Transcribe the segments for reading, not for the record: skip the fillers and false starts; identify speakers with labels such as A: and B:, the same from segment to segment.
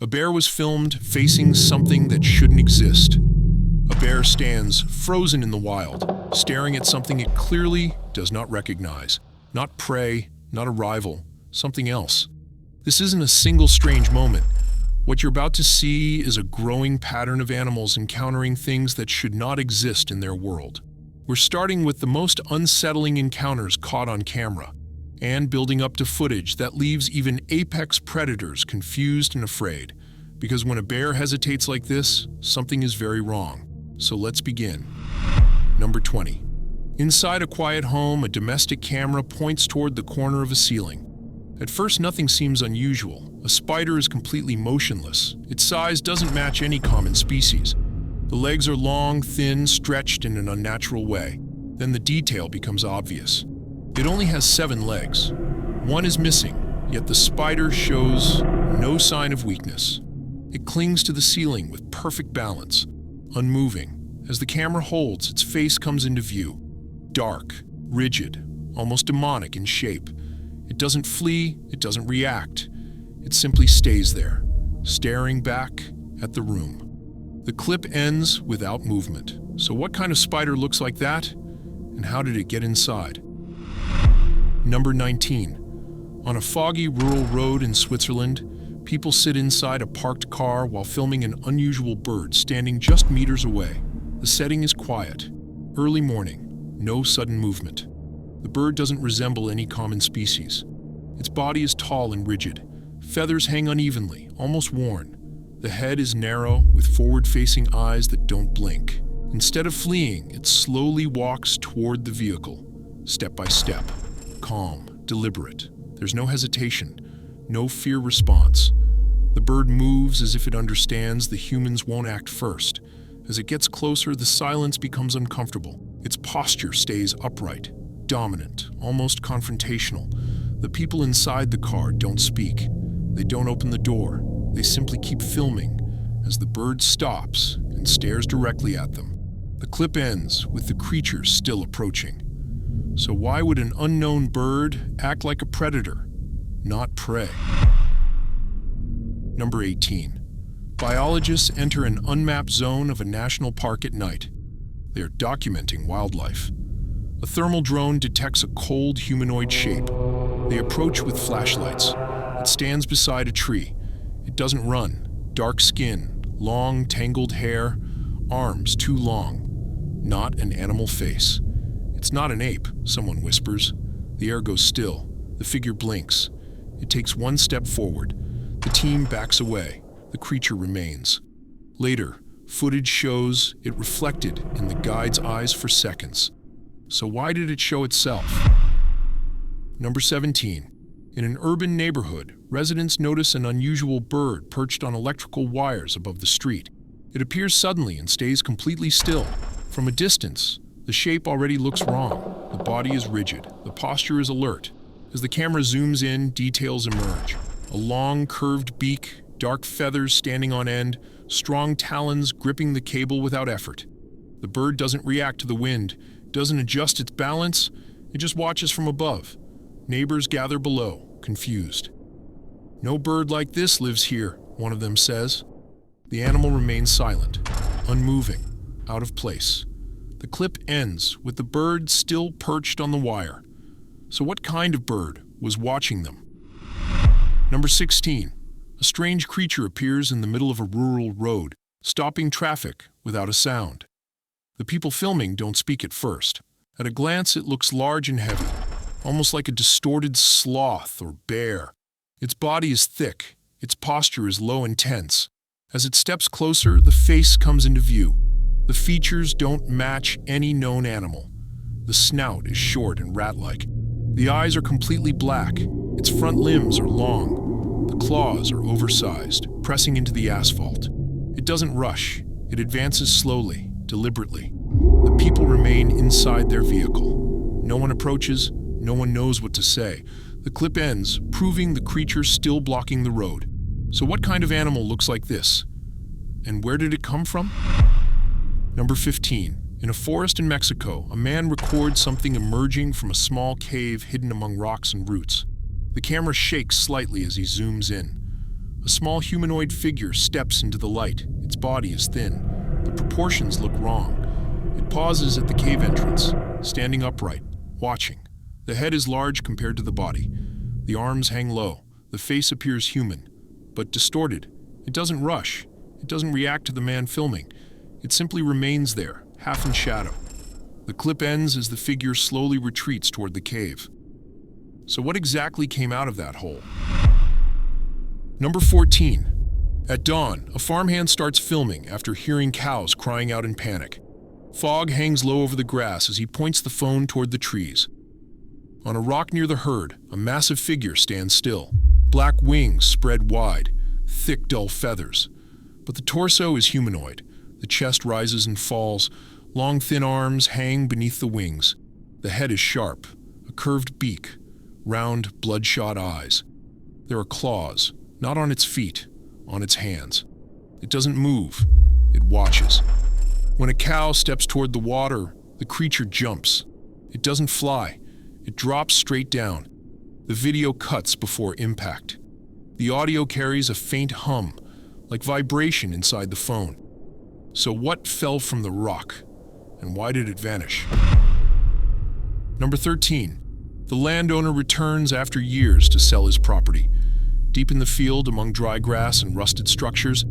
A: A bear was filmed facing something that shouldn't exist. A bear stands frozen in the wild, staring at something it clearly does not recognize. Not prey, not a rival, something else. This isn't a single strange moment. What you're about to see is a growing pattern of animals encountering things that should not exist in their world. We're starting with the most unsettling encounters caught on camera, and building up to footage that leaves even apex predators confused and afraid. Because when a bear hesitates like this, something is very wrong. So let's begin. Number 20. Inside a quiet home, a domestic camera points toward the corner of a ceiling. At first, nothing seems unusual. A spider is completely motionless. Its size doesn't match any common species. The legs are long, thin, stretched in an unnatural way. Then the detail becomes obvious. It only has 7 legs. One is missing, yet the spider shows no sign of weakness. It clings to the ceiling with perfect balance, unmoving. As the camera holds, its face comes into view. Dark, rigid, almost demonic in shape. It doesn't flee, it doesn't react. It simply stays there, staring back at the room. The clip ends without movement. So what kind of spider looks like that? And how did it get inside? Number 19. On a foggy rural road in Switzerland, people sit inside a parked car while filming an unusual bird standing just meters away. The setting is quiet. Early morning, no sudden movement. The bird doesn't resemble any common species. Its body is tall and rigid. Feathers hang unevenly, almost worn. The head is narrow, with forward-facing eyes that don't blink. Instead of fleeing, it slowly walks toward the vehicle, step by step. Calm, deliberate. There's no hesitation, no fear response. The bird moves as if it understands the humans won't act first. As it gets closer, the silence becomes uncomfortable. Its posture stays upright, dominant, almost confrontational. The people inside the car don't speak. They don't open the door. They simply keep filming as the bird stops and stares directly at them. The clip ends with the creature still approaching. So why would an unknown bird act like a predator, not prey? Number 18. Biologists enter an unmapped zone of a national park at night. They are documenting wildlife. A thermal drone detects a cold humanoid shape. They approach with flashlights. It stands beside a tree. It doesn't run. Dark skin, long, tangled hair, arms too long. Not an animal face. It's not an ape, someone whispers. The air goes still. The figure blinks. It takes one step forward. The team backs away. The creature remains. Later, footage shows it reflected in the guide's eyes for seconds. So why did it show itself? Number 17. In an urban neighborhood, residents notice an unusual bird perched on electrical wires above the street. It appears suddenly and stays completely still. From a distance, the shape already looks wrong. The body is rigid. The posture is alert. As the camera zooms in, details emerge. A long, curved beak, dark feathers standing on end, strong talons gripping the cable without effort. The bird doesn't react to the wind, doesn't adjust its balance, it just watches from above. Neighbors gather below, confused. "No bird like this lives here," one of them says. The animal remains silent, unmoving, out of place. The clip ends with the bird still perched on the wire. So what kind of bird was watching them? Number 16. A strange creature appears in the middle of a rural road, stopping traffic without a sound. The people filming don't speak at first. At a glance, it looks large and heavy, almost like a distorted sloth or bear. Its body is thick. Its posture is low and tense. As it steps closer, the face comes into view. The features don't match any known animal. The snout is short and rat-like. The eyes are completely black. Its front limbs are long. The claws are oversized, pressing into the asphalt. It doesn't rush. It advances slowly, deliberately. The people remain inside their vehicle. No one approaches. No one knows what to say. The clip ends, proving the creature still blocking the road. So what kind of animal looks like this? And where did it come from? Number 15. In a forest in Mexico, a man records something emerging from a small cave hidden among rocks and roots. The camera shakes slightly as he zooms in. A A small humanoid figure steps into the light. Its body is thin. The proportions look wrong. It pauses at the cave entrance, standing upright, watching. The head is large compared to the body. The arms hang low. The face appears human, but distorted. It doesn't rush. It doesn't react to the man filming. It simply remains there, half in shadow. The clip ends as the figure slowly retreats toward the cave. So what exactly came out of that hole? Number 14. At dawn, a farmhand starts filming after hearing cows crying out in panic. Fog hangs low over the grass as he points the phone toward the trees. On a rock near the herd, a massive figure stands still. Black wings spread wide, thick, dull feathers. But the torso is humanoid. The chest rises and falls. Long, thin arms hang beneath the wings. The head is sharp, a curved beak, round, bloodshot eyes. There are claws, not on its feet, on its hands. It doesn't move. It watches. When a cow steps toward the water, the creature jumps. It doesn't fly. It drops straight down. The video cuts before impact. The audio carries a faint hum, like vibration inside the phone. So what fell from the rock, and why did it vanish? Number 13. The landowner returns after years to sell his property. Deep in the field, among dry grass and rusted structures,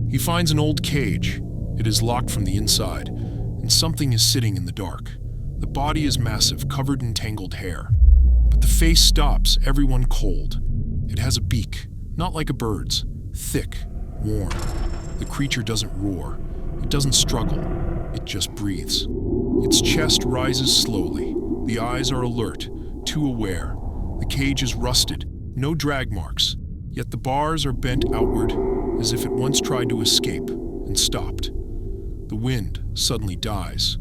A: he finds an old cage. It is locked from the inside, and something is sitting in the dark. The body is massive, covered in tangled hair. But the face stops everyone cold. It has a beak, not like a bird's, thick, warm. The creature doesn't roar. It doesn't struggle. It just breathes. Its chest rises slowly. The eyes are alert, too aware. The cage is rusted, no drag marks, yet the bars are bent outward as if it once tried to escape and stopped. The wind suddenly dies.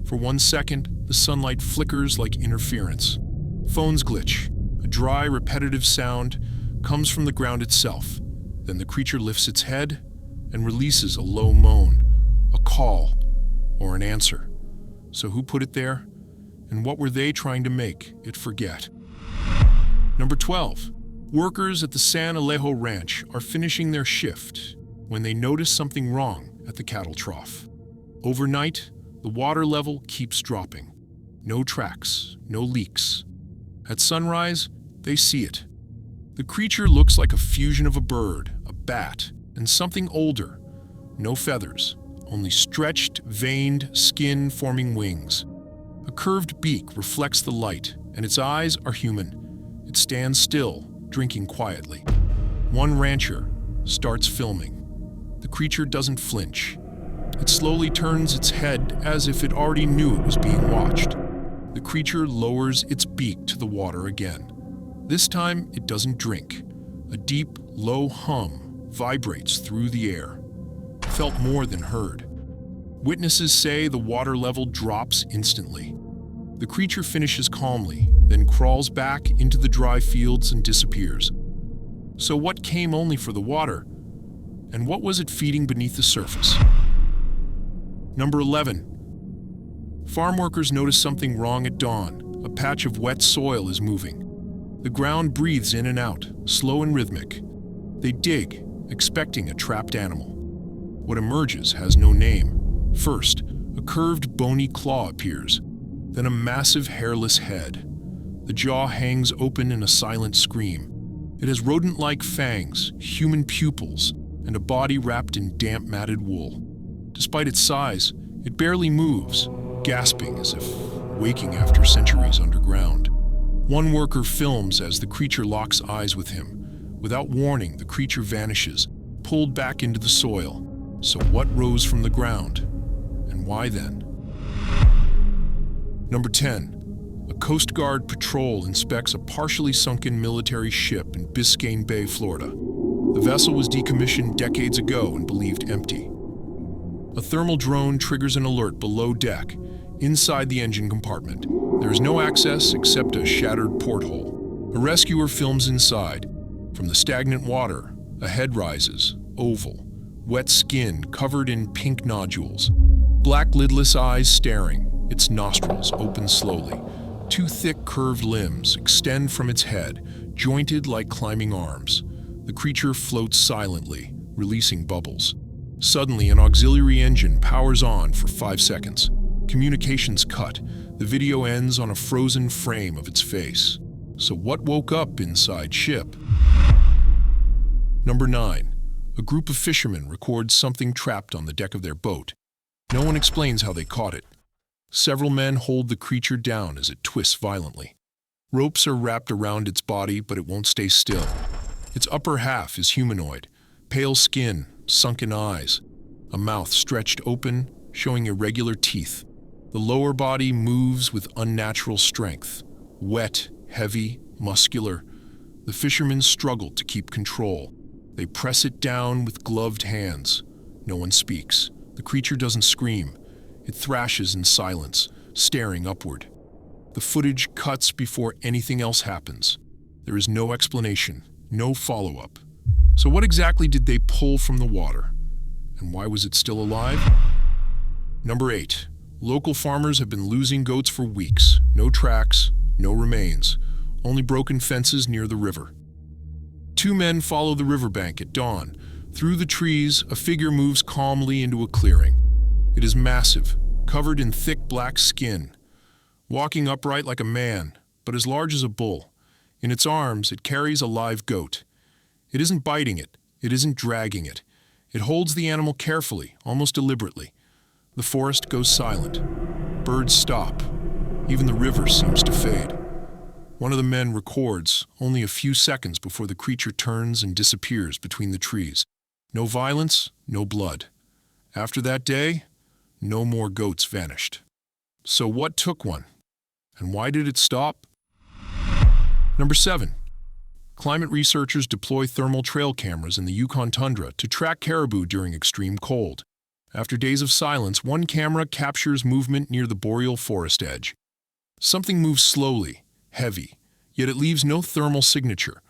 A: For 1 second, the sunlight flickers like interference. Phones glitch. A dry, repetitive sound comes from the ground itself. Then the creature lifts its head and releases a low moan, a call, or an answer. So who put it there? And what were they trying to make it forget? Number 12. Workers at the San Alejo Ranch are finishing their shift when they notice something wrong at the cattle trough. Overnight, the water level keeps dropping. No tracks, no leaks. At sunrise, they see it. The creature looks like a fusion of a bird, a bat, and something older. No feathers, only stretched, veined skin forming wings. A curved beak reflects the light, and its eyes are human. It stands still, drinking quietly. One rancher starts filming. The creature doesn't flinch. It slowly turns its head as if it already knew it was being watched. The creature lowers its beak to the water again. This time, it doesn't drink. A deep, low hum vibrates through the air. Felt more than heard. Witnesses say the water level drops instantly. The creature finishes calmly, then crawls back into the dry fields and disappears. So what came only for the water? And what was it feeding beneath the surface? Number 11. Farm workers notice something wrong at dawn. A patch of wet soil is moving. The ground breathes in and out, slow and rhythmic. They dig, expecting a trapped animal. What emerges has no name. First, a curved, bony claw appears, then a massive, hairless head. The jaw hangs open in a silent scream. It has rodent-like fangs, human pupils, and a body wrapped in damp, matted wool. Despite its size, it barely moves, gasping as if waking after centuries underground. One worker films as the creature locks eyes with him. Without warning, the creature vanishes, pulled back into the soil. So what rose from the ground? And why then? Number 10. A Coast Guard patrol inspects a partially sunken military ship in Biscayne Bay, Florida. The vessel was decommissioned decades ago and believed empty. A thermal drone triggers an alert below deck, inside the engine compartment. There is no access except a shattered porthole. A rescuer films inside. From the stagnant water, a head rises, oval, wet skin covered in pink nodules. Black lidless eyes staring, its nostrils open slowly. Two thick curved limbs extend from its head, jointed like climbing arms. The creature floats silently, releasing bubbles. Suddenly, an auxiliary engine powers on for 5 seconds. Communications cut. The video ends on a frozen frame of its face. So what woke up inside ship? Number 9. A group of fishermen records something trapped on the deck of their boat. No one explains how they caught it. Several men hold the creature down as it twists violently. Ropes are wrapped around its body, but it won't stay still. Its upper half is humanoid, pale skin, sunken eyes, a mouth stretched open, showing irregular teeth. The lower body moves with unnatural strength, wet, heavy, muscular. The fishermen struggle to keep control. They press it down with gloved hands. No one speaks. The creature doesn't scream. It thrashes in silence, staring upward. The footage cuts before anything else happens. There is no explanation, no follow-up. So what exactly did they pull from the water? And why was it still alive? Number 8. Local farmers have been losing goats for weeks. No tracks, no remains, only broken fences near the river. 2 men follow the riverbank at dawn. Through the trees, a figure moves calmly into a clearing. It is massive, covered in thick black skin, walking upright like a man, but as large as a bull. In its arms, it carries a live goat. It isn't biting it. It isn't dragging it. It holds the animal carefully, almost deliberately. The forest goes silent. Birds stop. Even the river seems to fade. One of the men records only a few seconds before the creature turns and disappears between the trees. No violence, no blood. After that day, no more goats vanished. So what took one? And why did it stop? Number 7. Climate researchers deploy thermal trail cameras in the Yukon tundra to track caribou during extreme cold. After days of silence, one camera captures movement near the boreal forest edge. Something moves slowly, heavy, yet it leaves no thermal signature.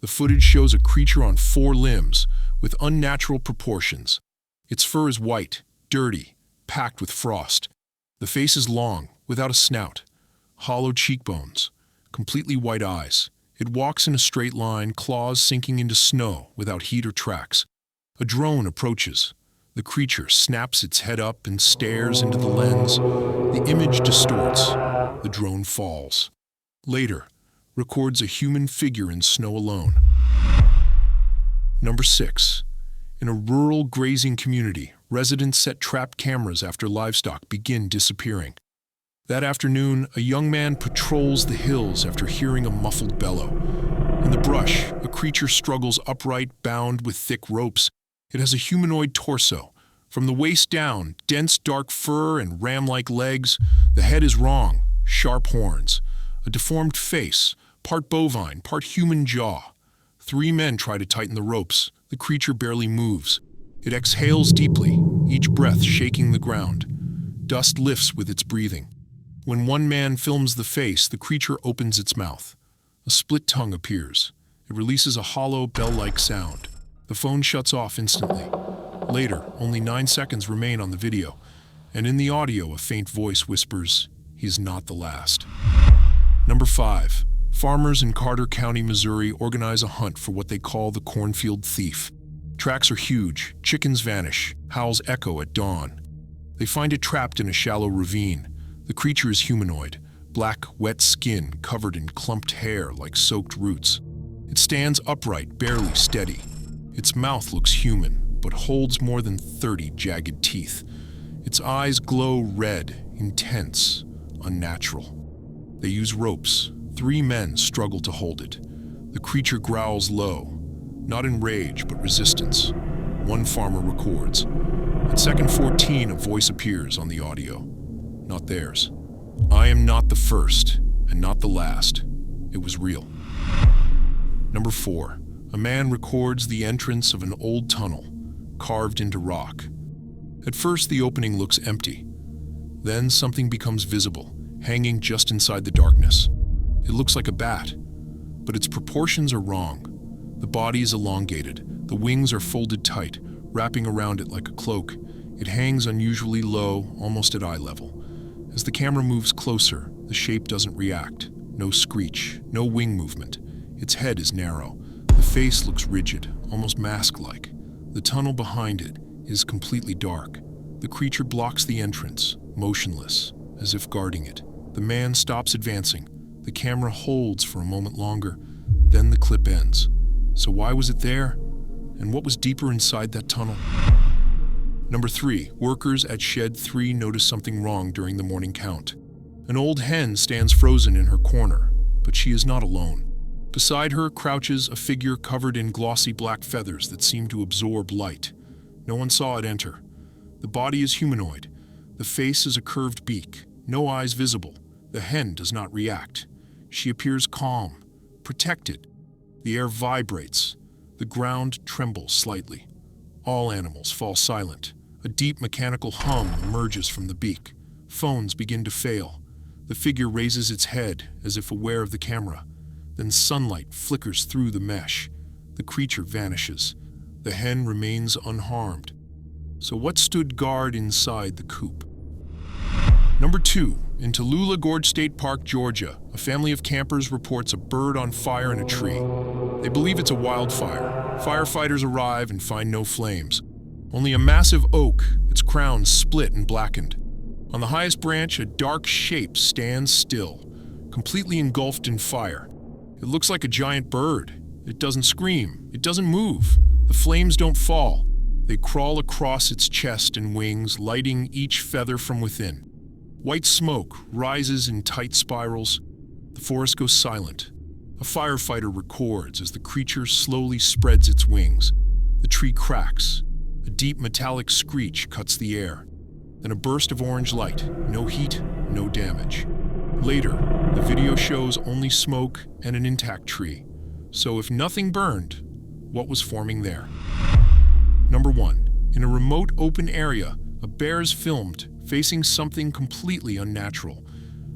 A: The footage shows a creature on 4 limbs, with unnatural proportions. Its fur is white, dirty, packed with frost. The face is long, without a snout, hollow cheekbones, completely white eyes. It walks in a straight line, claws sinking into snow without heat or tracks. A drone approaches. The creature snaps its head up and stares into the lens. The image distorts. The drone falls. Later, records a human figure in snow alone. Number 6. In a rural grazing community, residents set trapped cameras after livestock begin disappearing. That afternoon, a young man patrols the hills after hearing a muffled bellow. In the brush, a creature struggles upright, bound with thick ropes. It has a humanoid torso. From the waist down, dense dark fur and ram-like legs. The head is wrong, sharp horns. A deformed face, part bovine, part human jaw. 3 men try to tighten the ropes. The creature barely moves. It exhales deeply, each breath shaking the ground. Dust lifts with its breathing. When one man films the face, the creature opens its mouth. A split tongue appears. It releases a hollow, bell-like sound. The phone shuts off instantly. Later, only 9 seconds remain on the video, and in the audio, a faint voice whispers, "He's not the last." Number 5. Farmers in Carter County, Missouri organize a hunt for what they call the cornfield thief. Tracks are huge, chickens vanish, howls echo at dawn. They find it trapped in a shallow ravine. The creature is humanoid, black, wet skin covered in clumped hair like soaked roots. It stands upright, barely steady. Its mouth looks human, but holds more than 30 jagged teeth. Its eyes glow red, intense, unnatural. They use ropes. 3 men struggle to hold it. The creature growls low, not in rage, but resistance. One farmer records. At second 14, a voice appears on the audio. Not theirs. "I am not the first, and not the last. It was real." Number 4. A man records the entrance of an old tunnel, carved into rock. At first, the opening looks empty. Then something becomes visible, hanging just inside the darkness. It looks like a bat, but its proportions are wrong. The body is elongated. The wings are folded tight, wrapping around it like a cloak. It hangs unusually low, almost at eye level. As the camera moves closer, the shape doesn't react. No screech, no wing movement. Its head is narrow. The face looks rigid, almost mask-like. The tunnel behind it is completely dark. The creature blocks the entrance, motionless, as if guarding it. The man stops advancing. The camera holds for a moment longer. Then the clip ends. So why was it there? And what was deeper inside that tunnel? Number 3. Workers at Shed 3 notice something wrong during the morning count. An old hen stands frozen in her corner, but she is not alone. Beside her crouches a figure covered in glossy black feathers that seem to absorb light. No one saw it enter. The body is humanoid. The face is a curved beak, no eyes visible. The hen does not react. She appears calm, protected. The air vibrates. The ground trembles slightly. All animals fall silent. A deep mechanical hum emerges from the beak. Phones begin to fail. The figure raises its head as if aware of the camera. Then sunlight flickers through the mesh. The creature vanishes. The hen remains unharmed. So what stood guard inside the coop? Number 2. In Tallulah Gorge State Park, Georgia, a family of campers reports a bird on fire in a tree. They believe it's a wildfire. Firefighters arrive and find no flames. Only a massive oak, its crown split and blackened. On the highest branch, a dark shape stands still, completely engulfed in fire. It looks like a giant bird. It doesn't scream. It doesn't move. The flames don't fall. They crawl across its chest and wings, lighting each feather from within. White smoke rises in tight spirals. The forest goes silent. A firefighter records as the creature slowly spreads its wings. The tree cracks. A deep metallic screech cuts the air. Then a burst of orange light. No heat, no damage. Later, the video shows only smoke and an intact tree. So if nothing burned, what was forming there? Number 1. In a remote open area, a bear is filmed facing something completely unnatural.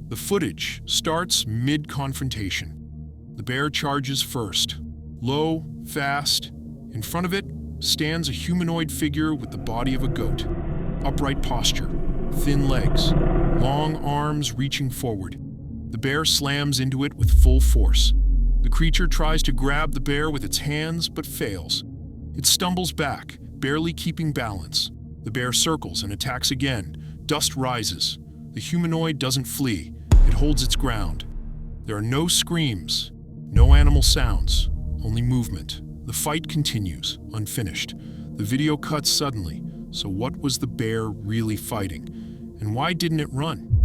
A: The footage starts mid-confrontation. The bear charges first. Low, fast. In front of it stands a humanoid figure with the body of a goat. Upright posture, thin legs, long arms reaching forward. The bear slams into it with full force. The creature tries to grab the bear with its hands, but fails. It stumbles back, barely keeping balance. The bear circles and attacks again. Dust rises. The humanoid doesn't flee. It holds its ground. There are no screams, no animal sounds, only movement. The fight continues, unfinished. The video cuts suddenly. So what was the bear really fighting? And why didn't it run?